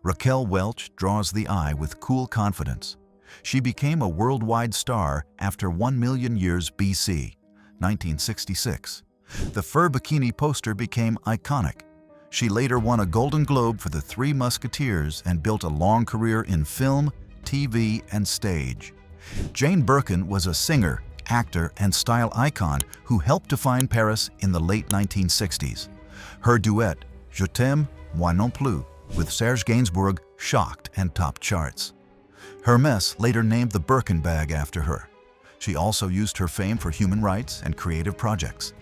Raquel Welch draws the eye with cool confidence. She became a worldwide star after 1,000,000 years BC, 1966. The fur bikini poster became iconic. She later won a Golden Globe for The Three Musketeers and built a long career in film, TV, and stage. Jane Birkin was a singer, actor, and style icon who helped define Paris in the late 1960s. Her duet, Je t'aime, moi non plus, with Serge Gainsbourg shocked and topped charts. Hermès later named the Birkin bag after her. She also used her fame for human rights and creative projects.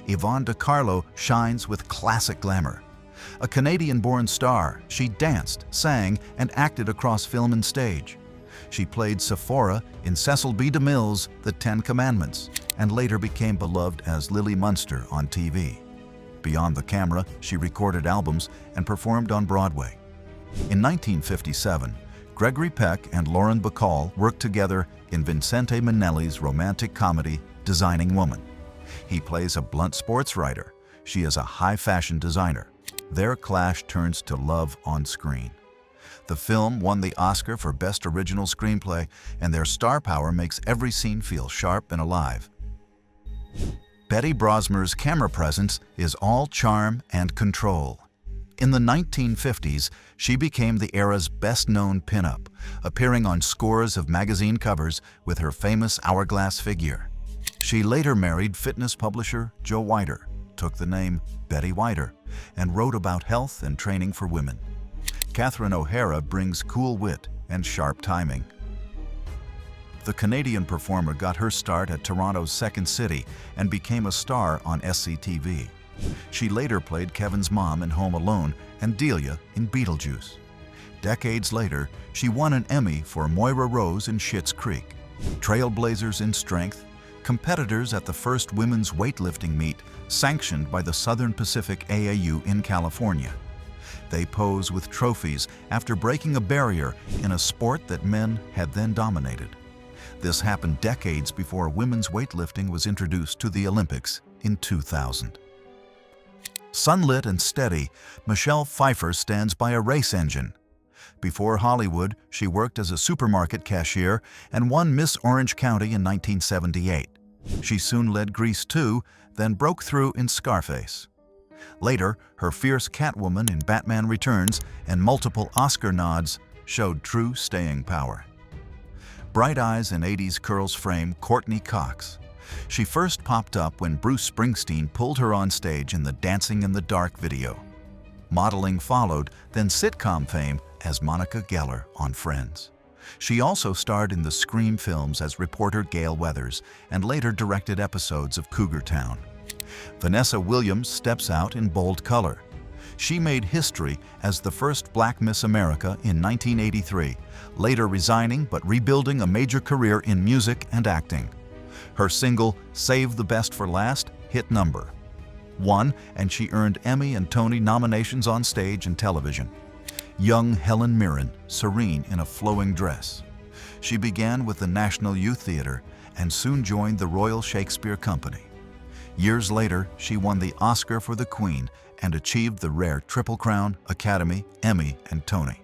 Yvonne de Carlo shines with classic glamour. A Canadian-born star, she danced, sang, and acted across film and stage. She played Sephora in Cecil B. DeMille's The Ten Commandments, and later became beloved as Lily Munster on TV. Beyond the camera, she recorded albums and performed on Broadway. In 1957, Gregory Peck and Lauren Bacall worked together in Vincente Minnelli's romantic comedy, Designing Woman. He plays a blunt sports writer. She is a high-fashion designer. Their clash turns to love on screen. The film won the Oscar for Best Original Screenplay, and their star power makes every scene feel sharp and alive. Betty Brosmer's camera presence is all charm and control. In the 1950s, she became the era's best-known pinup, appearing on scores of magazine covers with her famous hourglass figure. She later married fitness publisher Joe Weider, took the name Betty Weider, and wrote about health and training for women. Catherine O'Hara brings cool wit and sharp timing. The Canadian performer got her start at Toronto's Second City and became a star on SCTV. She later played Kevin's mom in Home Alone and Delia in Beetlejuice. Decades later, she won an Emmy for Moira Rose in Schitt's Creek. Trailblazers in strength, competitors at the first women's weightlifting meet sanctioned by the Southern Pacific AAU in California. They pose with trophies after breaking a barrier in a sport that men had then dominated. This happened decades before women's weightlifting was introduced to the Olympics in 2000. Sunlit and steady, Michelle Pfeiffer stands by a race engine. Before Hollywood, she worked as a supermarket cashier and won Miss Orange County in 1978. She soon led Grease 2, then broke through in Scarface. Later, her fierce Catwoman in Batman Returns and multiple Oscar nods showed true staying power. Bright eyes and 80s curls frame Courtney Cox. She first popped up when Bruce Springsteen pulled her on stage in the Dancing in the Dark video. Modeling followed, then sitcom fame as Monica Geller on Friends. She also starred in the Scream films as reporter Gail Weathers and later directed episodes of Cougar Town. Vanessa Williams steps out in bold color. She made history as the first Black Miss America in 1983, later resigning but rebuilding a major career in music and acting. Her single, Save the Best for Last, hit number 1, and she earned Emmy and Tony nominations on stage and television. Young Helen Mirren, serene in a flowing dress. She began with the National Youth Theatre and soon joined the Royal Shakespeare Company. Years later, she won the Oscar for The Queen and achieved the rare Triple Crown, Academy, Emmy, and Tony.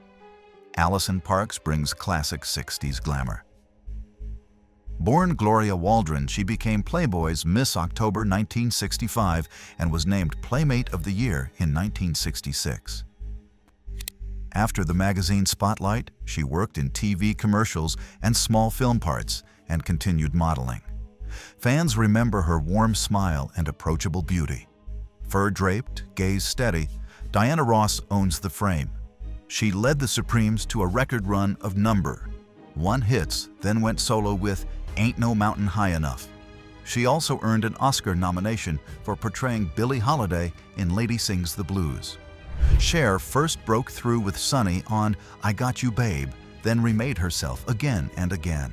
Allison Parks brings classic 60s glamour. Born Gloria Waldron, she became Playboy's Miss October 1965 and was named Playmate of the Year in 1966. After the magazine spotlight, she worked in TV commercials and small film parts and continued modeling. Fans remember her warm smile and approachable beauty. Fur-draped, gaze steady, Diana Ross owns the frame. She led the Supremes to a record run of number 1 hits, then went solo with Ain't No Mountain High Enough. She also earned an Oscar nomination for portraying Billie Holiday in Lady Sings the Blues. Cher first broke through with Sunny on I Got You Babe, then remade herself again and again.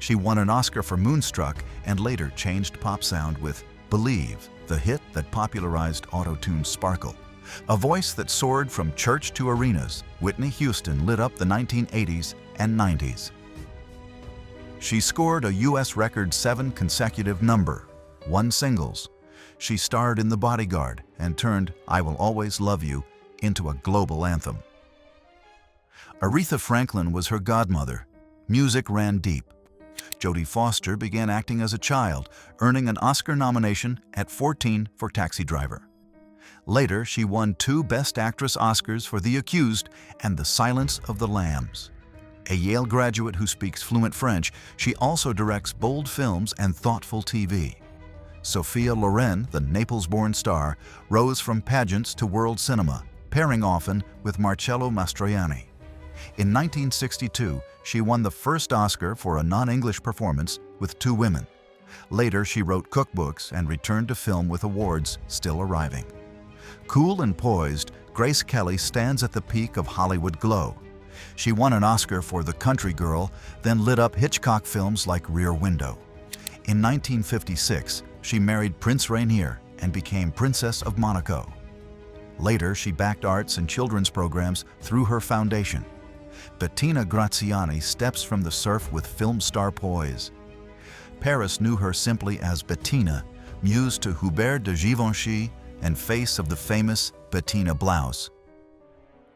She won an Oscar for Moonstruck and later changed pop sound with Believe, the hit that popularized auto-tune sparkle. A voice that soared from church to arenas, Whitney Houston lit up the 1980s and 90s. She scored a U.S. record 7 consecutive number 1 singles. She starred in The Bodyguard and turned I Will Always Love You into a global anthem. Aretha Franklin was her godmother. Music ran deep. Jodie Foster began acting as a child, earning an Oscar nomination at 14 for Taxi Driver. Later, she won 2 Best Actress Oscars for The Accused and The Silence of the Lambs. A Yale graduate who speaks fluent French, she also directs bold films and thoughtful TV. Sophia Loren, the Naples-born star, rose from pageants to world cinema, pairing often with Marcello Mastroianni. In 1962, she won the first Oscar for a non-English performance with 2 women. Later, she wrote cookbooks and returned to film with awards still arriving. Cool and poised, Grace Kelly stands at the peak of Hollywood glow. She won an Oscar for The Country Girl, then lit up Hitchcock films like Rear Window. In 1956, she married Prince Rainier and became Princess of Monaco. Later, she backed arts and children's programs through her foundation. Bettina Graziani steps from the surf with film star poise. Paris knew her simply as Bettina, muse to Hubert de Givenchy and face of the famous Bettina blouse.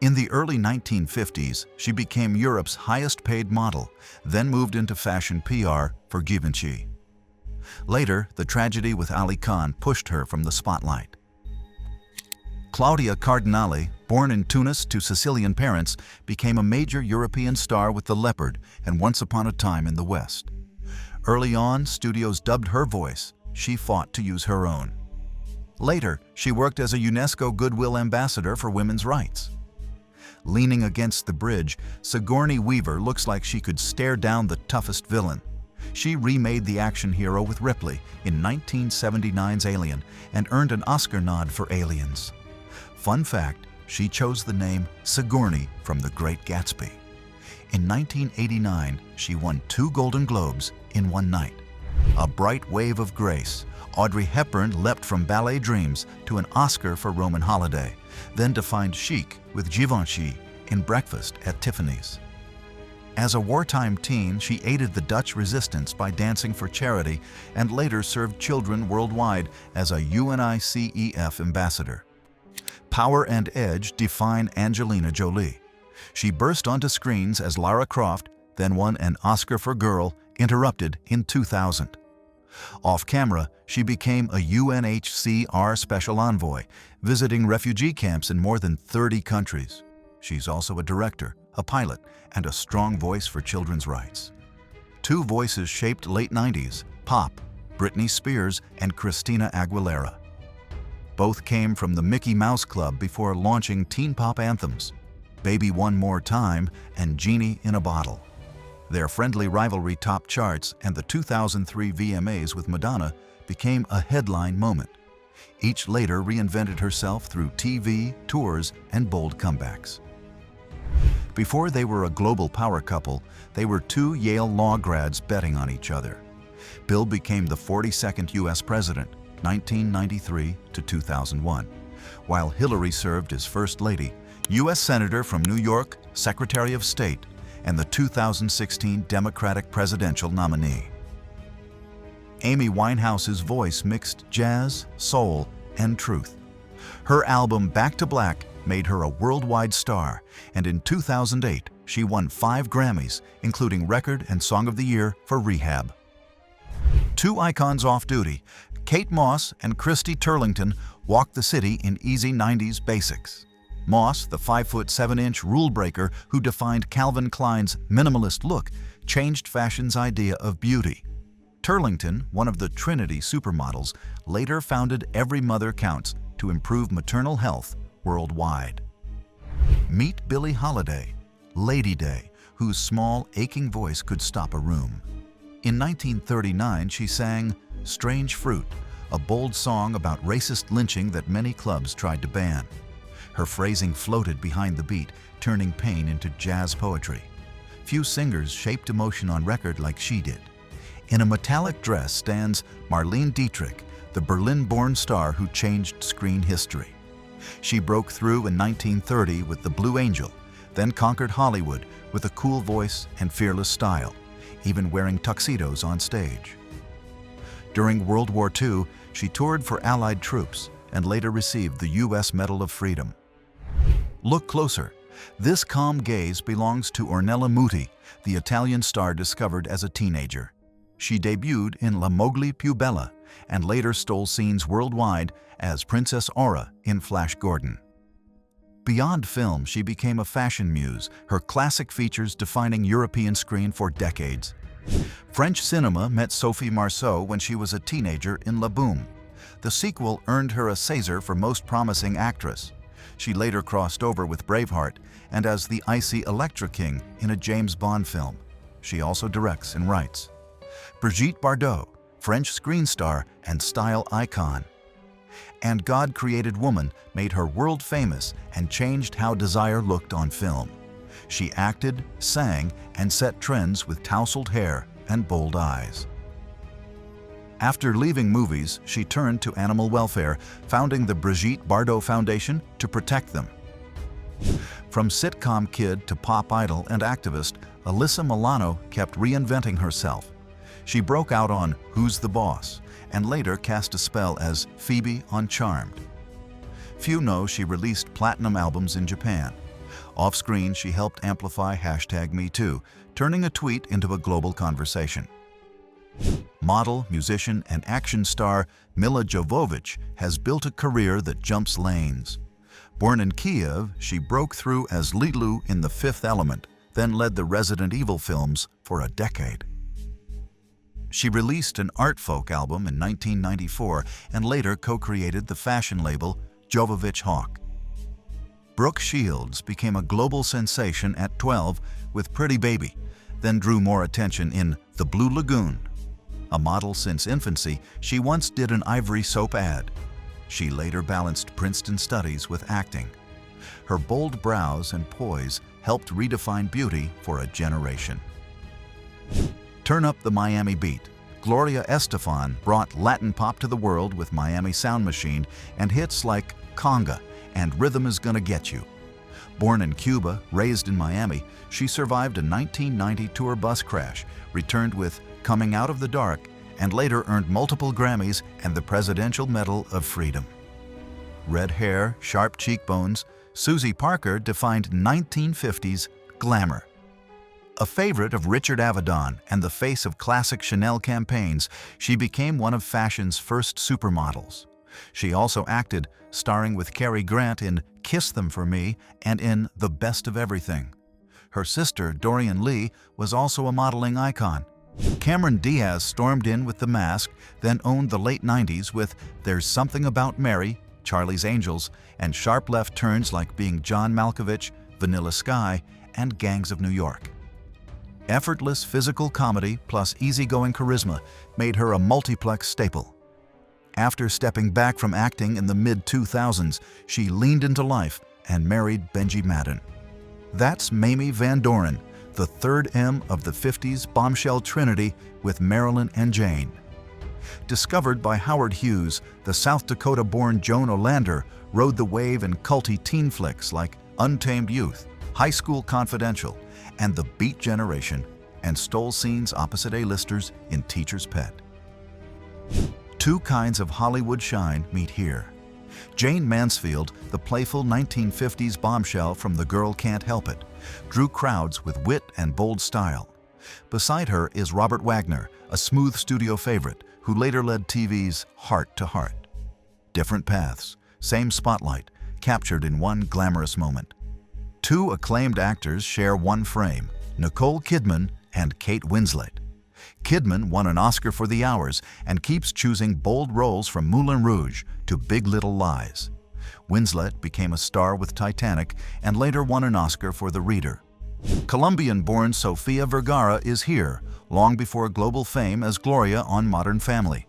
In the early 1950s, she became Europe's highest-paid model, then moved into fashion PR for Givenchy. Later, the tragedy with Ali Khan pushed her from the spotlight. Claudia Cardinale, born in Tunis to Sicilian parents, became a major European star with The Leopard and Once Upon a Time in the West. Early on, studios dubbed her voice. She fought to use her own. Later, she worked as a UNESCO Goodwill Ambassador for women's rights. Leaning against the bridge, Sigourney Weaver looks like she could stare down the toughest villain. She remade the action hero with Ripley in 1979's Alien and earned an Oscar nod for Aliens. Fun fact, she chose the name Sigourney from The Great Gatsby. In 1989, she won 2 Golden Globes in one night. A bright wave of grace, Audrey Hepburn leapt from ballet dreams to an Oscar for Roman Holiday, then defined chic with Givenchy in Breakfast at Tiffany's. As a wartime teen, she aided the Dutch resistance by dancing for charity and later served children worldwide as a UNICEF ambassador. Power and edge define Angelina Jolie. She burst onto screens as Lara Croft, then won an Oscar for Girl, Interrupted in 2000. Off-camera, she became a UNHCR Special Envoy, visiting refugee camps in more than 30 countries. She's also a director, a pilot, and a strong voice for children's rights. 2 voices shaped late 90s, pop, Britney Spears and Christina Aguilera. Both came from the Mickey Mouse Club before launching teen pop anthems, Baby One More Time and Genie in a Bottle. Their friendly rivalry topped charts, and the 2003 VMAs with Madonna became a headline moment. Each later reinvented herself through TV, tours, and bold comebacks. Before they were a global power couple, they were 2 Yale law grads betting on each other. Bill became the 42nd U.S. president, 1993 to 2001, while Hillary served as First Lady, U.S. Senator from New York, Secretary of State, and the 2016 Democratic presidential nominee. Amy Winehouse's voice mixed jazz, soul, and truth. Her album Back to Black made her a worldwide star, and in 2008, she won 5 Grammys, including Record and Song of the Year for Rehab. 2 icons off duty, Kate Moss and Christy Turlington, walked the city in easy 90s basics. Moss, the 5'7" rule breaker who defined Calvin Klein's minimalist look, changed fashion's idea of beauty. Turlington, one of the Trinity supermodels, later founded Every Mother Counts to improve maternal health worldwide. Meet Billie Holiday, Lady Day, whose small, aching voice could stop a room. In 1939, she sang Strange Fruit, a bold song about racist lynching that many clubs tried to ban. Her phrasing floated behind the beat, turning pain into jazz poetry. Few singers shaped emotion on record like she did. In a metallic dress stands Marlene Dietrich, the Berlin-born star who changed screen history. She broke through in 1930 with The Blue Angel, then conquered Hollywood with a cool voice and fearless style, even wearing tuxedos on stage. During World War II, she toured for Allied troops and later received the U.S. Medal of Freedom. Look closer. This calm gaze belongs to Ornella Muti, the Italian star discovered as a teenager. She debuted in La Mowgli più bella and later stole scenes worldwide as Princess Aura in Flash Gordon. Beyond film, she became a fashion muse, her classic features defining European screen for decades. French cinema met Sophie Marceau when she was a teenager in La Boum. The sequel earned her a César for Most Promising Actress. She later crossed over with Braveheart and as the icy Electra King in a James Bond film. She also directs and writes. Brigitte Bardot, French screen star and style icon. And God Created Woman made her world famous and changed how desire looked on film. She acted, sang, and set trends with tousled hair and bold eyes. After leaving movies, she turned to animal welfare, founding the Brigitte Bardot Foundation to protect them. From sitcom kid to pop idol and activist, Alyssa Milano kept reinventing herself. She broke out on Who's the Boss and later cast a spell as Phoebe on Charmed. Few know she released platinum albums in Japan. Off-screen, she helped amplify #MeToo, turning a tweet into a global conversation. Model, musician, and action star Milla Jovovich has built a career that jumps lanes. Born in Kiev, she broke through as Lilu in The Fifth Element, then led the Resident Evil films for a decade. She released an art folk album in 1994 and later co-created the fashion label Jovovich Hawk. Brooke Shields became a global sensation at 12 with Pretty Baby, then drew more attention in The Blue Lagoon. A model since infancy, she once did an Ivory soap ad. She later balanced Princeton studies with acting. Her bold brows and poise helped redefine beauty for a generation. Turn up the Miami beat. Gloria Estefan brought Latin pop to the world with Miami Sound Machine and hits like Conga and Rhythm Is Gonna Get You. Born in Cuba, raised in Miami, she survived a 1990 tour bus crash, returned with Coming Out of the Dark, and later earned multiple Grammys and the Presidential Medal of Freedom. Red hair, sharp cheekbones, Susie Parker defined 1950s glamour. A favorite of Richard Avedon and the face of classic Chanel campaigns, she became one of fashion's first supermodels. She also acted, starring with Cary Grant in Kiss Them For Me and in The Best of Everything. Her sister, Dorian Lee, was also a modeling icon. Cameron Diaz stormed in with The Mask, then owned the late 90s with There's Something About Mary, Charlie's Angels, and sharp left turns like being John Malkovich, Vanilla Sky, and Gangs of New York. Effortless physical comedy plus easygoing charisma made her a multiplex staple. After stepping back from acting in the mid-2000s, she leaned into life and married Benji Madden. That's Mamie Van Doren, the third M of the 50s bombshell trinity with Marilyn and Jane. Discovered by Howard Hughes, the South Dakota-born Joan Olander rode the wave in culty teen flicks like Untamed Youth, High School Confidential, and The Beat Generation, and stole scenes opposite A-listers in Teacher's Pet. Two kinds of Hollywood shine meet here. Jane Mansfield, the playful 1950s bombshell from The Girl Can't Help It, drew crowds with wit and bold style. Beside her is Robert Wagner, a smooth studio favorite who later led TV's Heart to Heart. Different paths, same spotlight, captured in one glamorous moment. Two acclaimed actors share one frame, Nicole Kidman and Kate Winslet. Kidman won an Oscar for The Hours and keeps choosing bold roles from Moulin Rouge to Big Little Lies. Winslet became a star with Titanic and later won an Oscar for The Reader. Colombian-born Sofia Vergara is here, long before global fame as Gloria on Modern Family.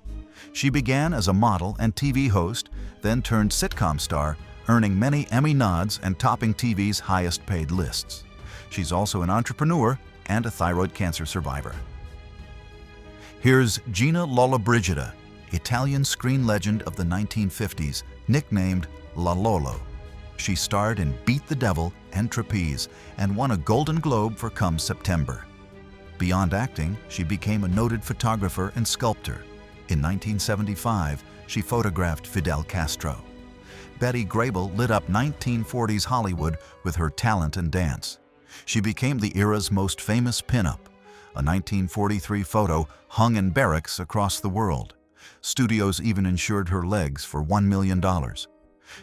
She began as a model and TV host, then turned sitcom star, earning many Emmy nods and topping TV's highest-paid lists. She's also an entrepreneur and a thyroid cancer survivor. Here's Gina Lollobrigida, Italian screen legend of the 1950s, nicknamed La Lolo. She starred in Beat the Devil and Trapeze and won a Golden Globe for Come September. Beyond acting, she became a noted photographer and sculptor. In 1975, she photographed Fidel Castro. Betty Grable lit up 1940s Hollywood with her talent and dance. She became the era's most famous pinup. A 1943 photo hung in barracks across the world. Studios even insured her legs for $1 million.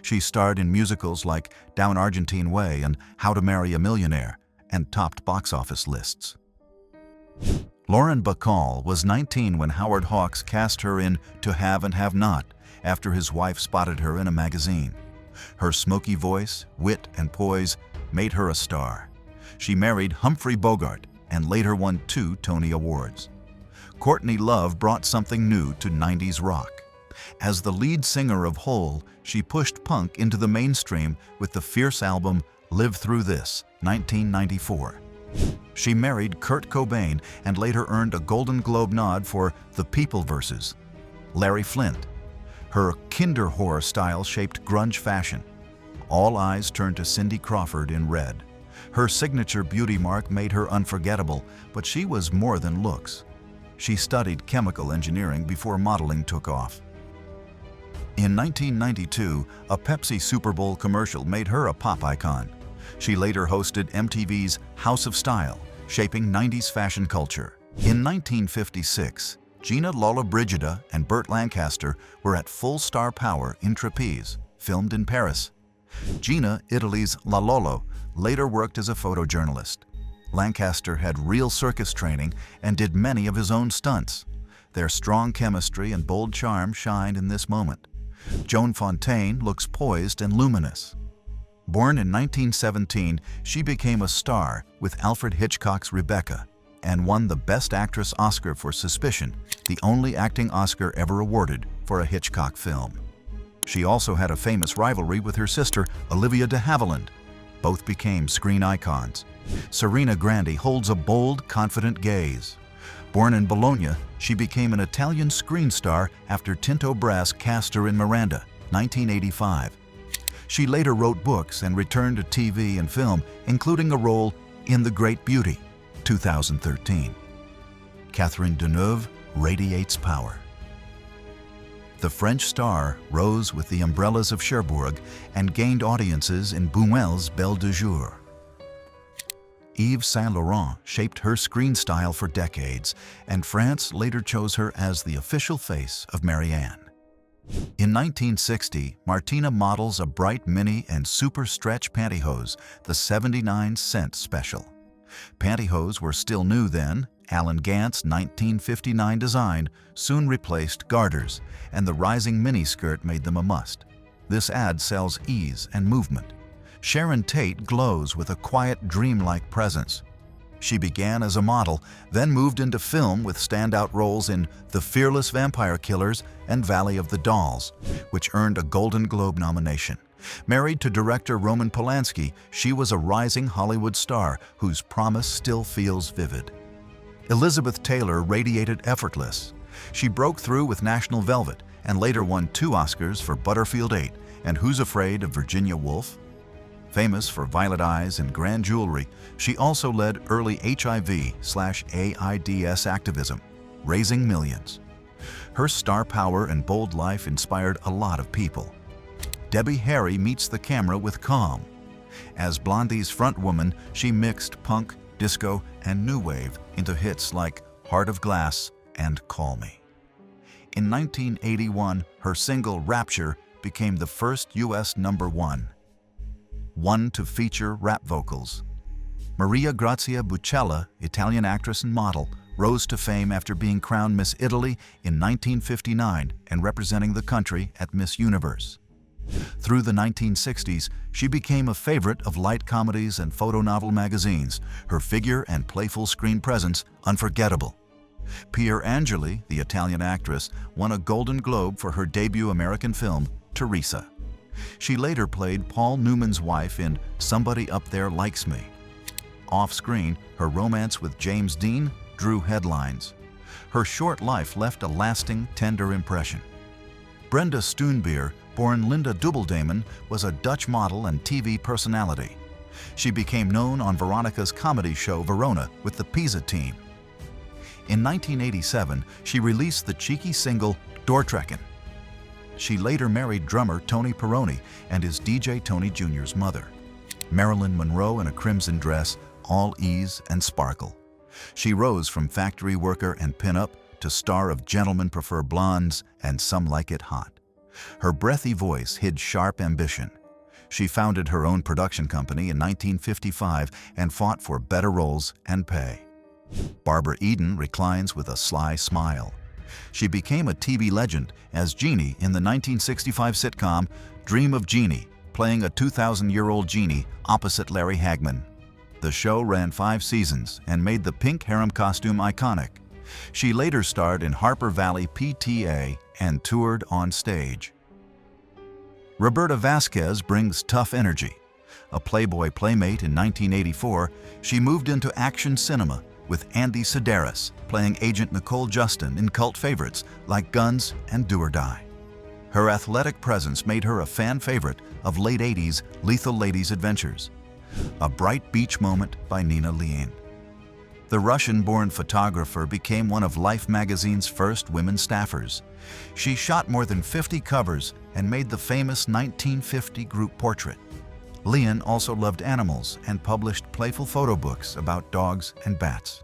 She starred in musicals like Down Argentine Way and How to Marry a Millionaire, and topped box office lists. Lauren Bacall was 19 when Howard Hawks cast her in To Have and Have Not after his wife spotted her in a magazine. Her smoky voice, wit, and poise made her a star. She married Humphrey Bogart and later won 2 Tony Awards. Courtney Love brought something new to 90s rock. As the lead singer of Hole, she pushed punk into the mainstream with the fierce album Live Through This, 1994. She married Kurt Cobain and later earned a Golden Globe nod for The People vs. Larry Flynt. Her Kinder Horror style shaped grunge fashion. All eyes turned to Cindy Crawford in red. Her signature beauty mark made her unforgettable, but she was more than looks. She studied chemical engineering before modeling took off. In 1992, a Pepsi Super Bowl commercial made her a pop icon. She later hosted MTV's House of Style, shaping 90s fashion culture. In 1956, Gina Lollobrigida and Burt Lancaster were at full star power in Trapeze, filmed in Paris. Gina, Italy's La Lollo, later worked as a photojournalist. Lancaster had real circus training and did many of his own stunts. Their strong chemistry and bold charm shined in this moment. Joan Fontaine looks poised and luminous. Born in 1917, she became a star with Alfred Hitchcock's Rebecca and won the Best Actress Oscar for Suspicion, the only acting Oscar ever awarded for a Hitchcock film. She also had a famous rivalry with her sister, Olivia de Havilland. Both became screen icons. Serena Grandi holds a bold, confident gaze. Born in Bologna, she became an Italian screen star after Tinto Brass cast her in Miranda, 1985. She later wrote books and returned to TV and film, including a role in The Great Beauty, 2013. Catherine Deneuve radiates power. The French star rose with the Umbrellas of Cherbourg and gained audiences in Buñuel's Belle de Jour. Yves Saint Laurent shaped her screen style for decades, and France later chose her as the official face of Marianne. In 1960, Martina models a bright mini and super stretch pantyhose, the 79-cent special. Pantyhose were still new then. Alan Gant's 1959 design soon replaced garters, and the rising miniskirt made them a must. This ad sells ease and movement. Sharon Tate glows with a quiet, dreamlike presence. She began as a model, then moved into film with standout roles in The Fearless Vampire Killers and Valley of the Dolls, which earned a Golden Globe nomination. Married to director Roman Polanski, she was a rising Hollywood star whose promise still feels vivid. Elizabeth Taylor radiated effortless. She broke through with National Velvet and later won 2 Oscars for Butterfield 8 and Who's Afraid of Virginia Woolf? Famous for violet eyes and grand jewelry, she also led early HIV/AIDS activism, raising millions. Her star power and bold life inspired a lot of people. Debbie Harry meets the camera with calm. As Blondie's frontwoman, she mixed punk, disco, and new wave into hits like Heart of Glass and Call Me. In 1981, her single Rapture became the first U.S. #1 to feature rap vocals. Maria Grazia Bucella, Italian actress and model, rose to fame after being crowned Miss Italy in 1959 and representing the country at Miss Universe. Through the 1960s, she became a favorite of light comedies and photonovel magazines, her figure and playful screen presence unforgettable. Pier Angeli, the Italian actress, won a Golden Globe for her debut American film, Teresa. She later played Paul Newman's wife in Somebody Up There Likes Me. Off-screen, her romance with James Dean drew headlines. Her short life left a lasting, tender impression. Brenda Stoonbeer, born Linda Dubbeldamon, was a Dutch model and TV personality. She became known on Veronica's comedy show Verona with the Pisa team. In 1987, she released the cheeky single Doortrekken. She later married drummer Tony Peroni and is DJ Tony Jr.'s mother. Marilyn Monroe in a crimson dress, all ease and sparkle. She rose from factory worker and pin-up to star of Gentlemen Prefer Blondes and Some Like It Hot. Her breathy voice hid sharp ambition. She founded her own production company in 1955 and fought for better roles and pay. Barbara Eden reclines with a sly smile. She became a TV legend as Jeannie in the 1965 sitcom Dream of Jeannie, playing a 2,000-year-old Jeannie opposite Larry Hagman. The show ran 5 seasons and made the pink harem costume iconic. She later starred in Harper Valley PTA and toured on stage. Roberta Vasquez brings tough energy. A Playboy playmate in 1984, she moved into action cinema with Andy Sedaris playing Agent Nicole Justin in cult favorites like Guns and Do or Die. Her athletic presence made her a fan favorite of late 80s Lethal Ladies Adventures. A Bright Beach Moment by Nina Leane. The Russian-born photographer became one of Life magazine's first women staffers. She shot more than 50 covers and made the famous 1950 group portrait. Leane also loved animals and published playful photo books about dogs and bats.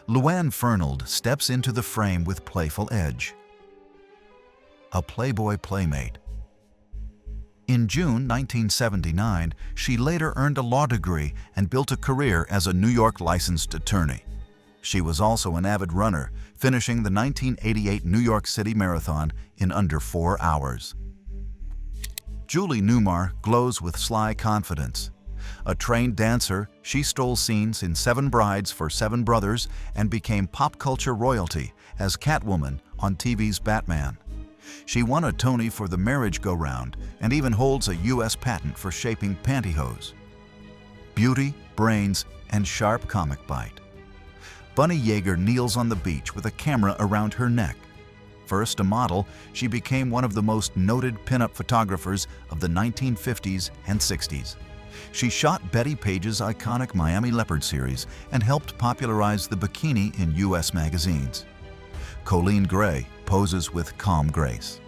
Luann Fernald steps into the frame with playful edge. A Playboy playmate. In June 1979, she later earned a law degree and built a career as a New York licensed attorney. She was also an avid runner, finishing the 1988 New York City Marathon in under 4 hours. Julie Newmar glows with sly confidence. A trained dancer, she stole scenes in 7 Brides for 7 Brothers and became pop culture royalty as Catwoman on TV's Batman. She won a Tony for The Marriage Go-Round and even holds a U.S. patent for shaping pantyhose. Beauty, brains, and sharp comic bite. Bunny Yeager kneels on the beach with a camera around her neck. First a model, she became one of the most noted pinup photographers of the 1950s and 60s. She shot Betty Page's iconic Miami Leopard series and helped popularize the bikini in U.S. magazines. Colleen Gray poses with calm grace.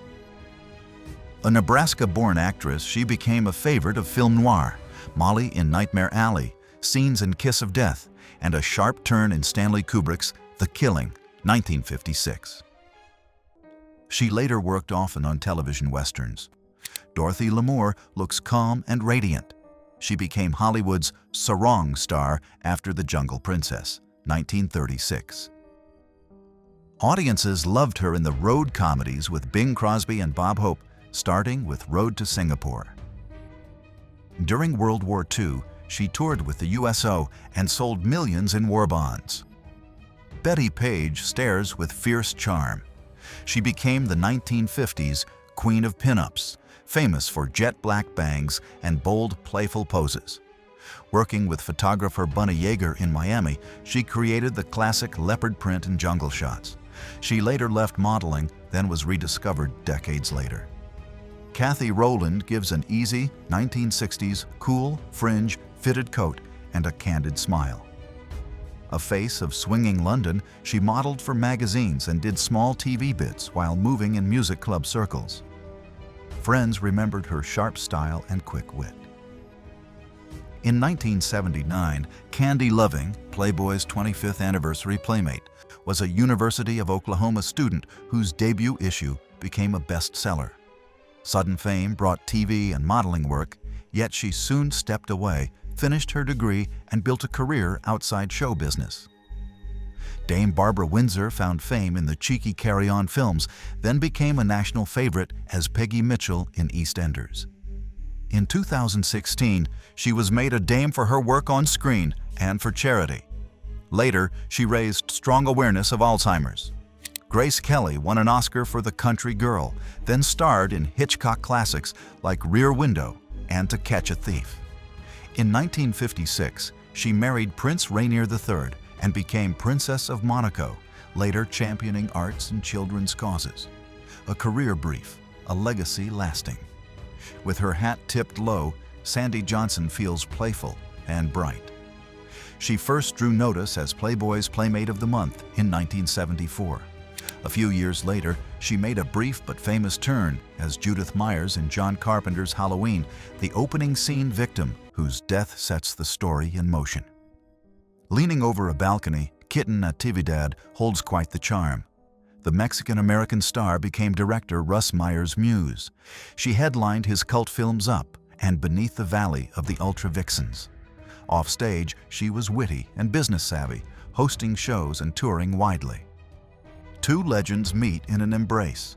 A Nebraska-born actress, she became a favorite of film noir, Molly in Nightmare Alley, Scenes in Kiss of Death, and a sharp turn in Stanley Kubrick's The Killing, 1956. She later worked often on television westerns. Dorothy Lamour looks calm and radiant. She became Hollywood's sarong star after The Jungle Princess, 1936. Audiences loved her in the road comedies with Bing Crosby and Bob Hope, starting with Road to Singapore. During World War II, she toured with the USO and sold millions in war bonds. Betty Page stares with fierce charm. She became the 1950s Queen of Pinups, famous for jet black bangs and bold, playful poses. Working with photographer Bunny Yeager in Miami, she created the classic leopard print and jungle shots. She later left modeling, then was rediscovered decades later. Kathy Rowland gives an easy 1960s cool, fringe, fitted coat and a candid smile. A face of swinging London, she modeled for magazines and did small TV bits while moving in music club circles. Friends remembered her sharp style and quick wit. In 1979, Candy Loving, Playboy's 25th anniversary playmate, was a University of Oklahoma student whose debut issue became a bestseller. Sudden fame brought TV and modeling work, yet she soon stepped away, finished her degree, and built a career outside show business. Dame Barbara Windsor found fame in the cheeky Carry On films, then became a national favorite as Peggy Mitchell in EastEnders. In 2016, she was made a dame for her work on screen and for charity. Later, she raised strong awareness of Alzheimer's. Grace Kelly won an Oscar for The Country Girl, then starred in Hitchcock classics like Rear Window and To Catch a Thief. In 1956, she married Prince Rainier III and became Princess of Monaco, later championing arts and children's causes. A career brief, a legacy lasting. With her hat tipped low, Sandy Johnson feels playful and bright. She first drew notice as Playboy's Playmate of the Month in 1974. A few years later, she made a brief but famous turn as Judith Myers in John Carpenter's Halloween, the opening scene victim whose death sets the story in motion. Leaning over a balcony, Kitten Natividad holds quite the charm. The Mexican-American star became director Russ Meyer's muse. She headlined his cult films Up and Beneath the Valley of the Ultra Vixens. Offstage, she was witty and business-savvy, hosting shows and touring widely. Two legends meet in an embrace.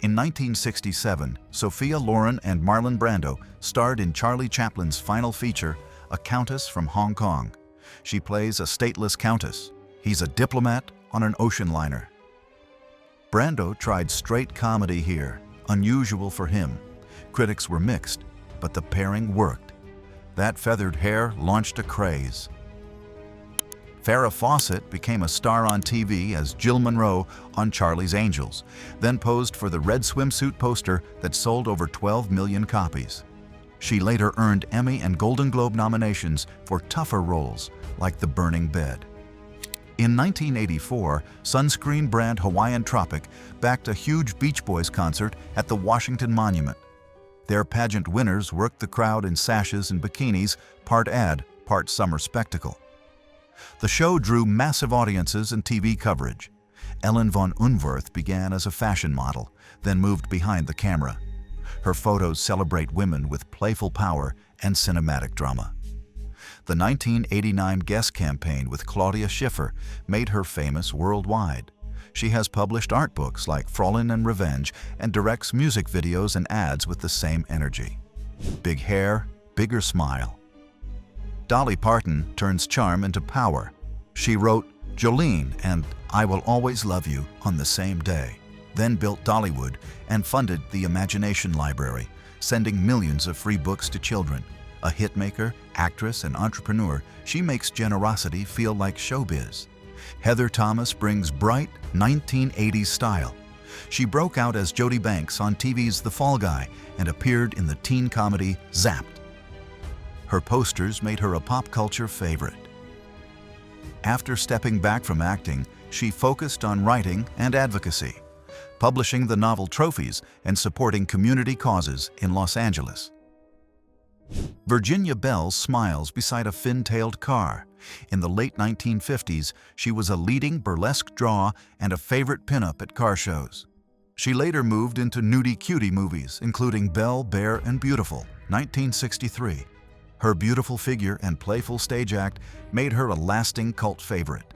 In 1967, Sophia Loren and Marlon Brando starred in Charlie Chaplin's final feature, A Countess from Hong Kong. She plays a stateless countess. He's a diplomat on an ocean liner. Brando tried straight comedy here, unusual for him. Critics were mixed, but the pairing worked. That feathered hair launched a craze. Farrah Fawcett became a star on TV as Jill Monroe on Charlie's Angels, then posed for the red swimsuit poster that sold over 12 million copies. She later earned Emmy and Golden Globe nominations for tougher roles like The Burning Bed. In 1984, sunscreen brand Hawaiian Tropic backed a huge Beach Boys concert at the Washington Monument. Their pageant winners worked the crowd in sashes and bikinis, part ad, part summer spectacle. The show drew massive audiences and TV coverage. Ellen von Unwerth began as a fashion model, then moved behind the camera. Her photos celebrate women with playful power and cinematic drama. The 1989 Guess campaign with Claudia Schiffer made her famous worldwide. She has published art books like Fraulein and Revenge and directs music videos and ads with the same energy. Big hair, bigger smile. Dolly Parton turns charm into power. She wrote Jolene and I Will Always Love You on the same day, then built Dollywood and funded the Imagination Library, sending millions of free books to children. A hitmaker, actress, and entrepreneur, she makes generosity feel like showbiz. Heather Thomas brings bright 1980s style. She broke out as Jody Banks on TV's The Fall Guy and appeared in the teen comedy Zapped. Her posters made her a pop culture favorite. After stepping back from acting, she focused on writing and advocacy, publishing the novel Trophies and supporting community causes in Los Angeles. Virginia Bell smiles beside a fin-tailed car. In the late 1950s, she was a leading burlesque draw and a favorite pinup at car shows. She later moved into nudie-cutie movies, including Belle, Bear, and Beautiful, 1963. Her beautiful figure and playful stage act made her a lasting cult favorite.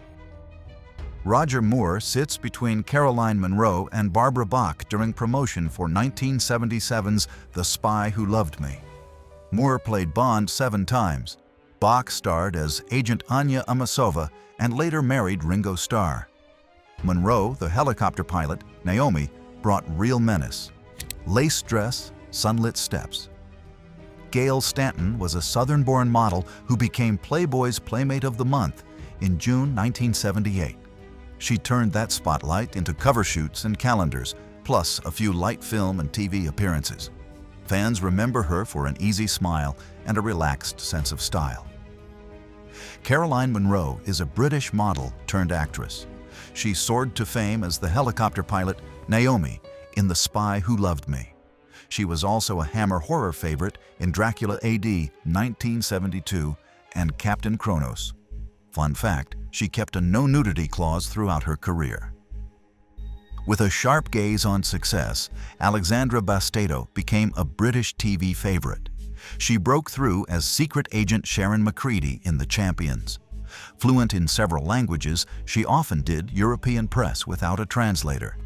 Roger Moore sits between Caroline Munro and Barbara Bach during promotion for 1977's The Spy Who Loved Me. Moore played Bond 7 times. Bach starred as Agent Anya Amasova and later married Ringo Starr. Monroe, the helicopter pilot, Naomi, brought real menace. Lace dress, sunlit steps. Gail Stanton was a Southern-born model who became Playboy's Playmate of the Month in June 1978. She turned that spotlight into cover shoots and calendars, plus a few light film and TV appearances. Fans remember her for an easy smile and a relaxed sense of style. Caroline Munro is a British model turned actress. She soared to fame as the helicopter pilot Naomi in The Spy Who Loved Me. She was also a Hammer horror favorite in Dracula AD 1972 and Captain Kronos. Fun fact, she kept a no-nudity clause throughout her career. With a sharp gaze on success, Alexandra Bastedo became a British TV favorite. She broke through as secret agent Sharon McCready in The Champions. Fluent in several languages, she often did European press without a translator.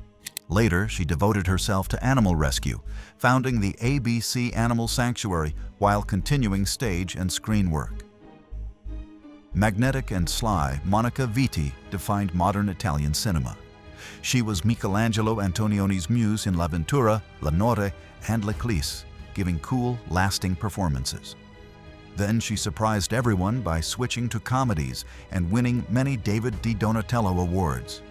Later, she devoted herself to animal rescue, founding the ABC Animal Sanctuary while continuing stage and screen work. Magnetic and sly, Monica Vitti defined modern Italian cinema. She was Michelangelo Antonioni's muse in La Ventura, L'Onore, and L'Eclisse, giving cool, lasting performances. Then she surprised everyone by switching to comedies and winning many David Di Donatello awards.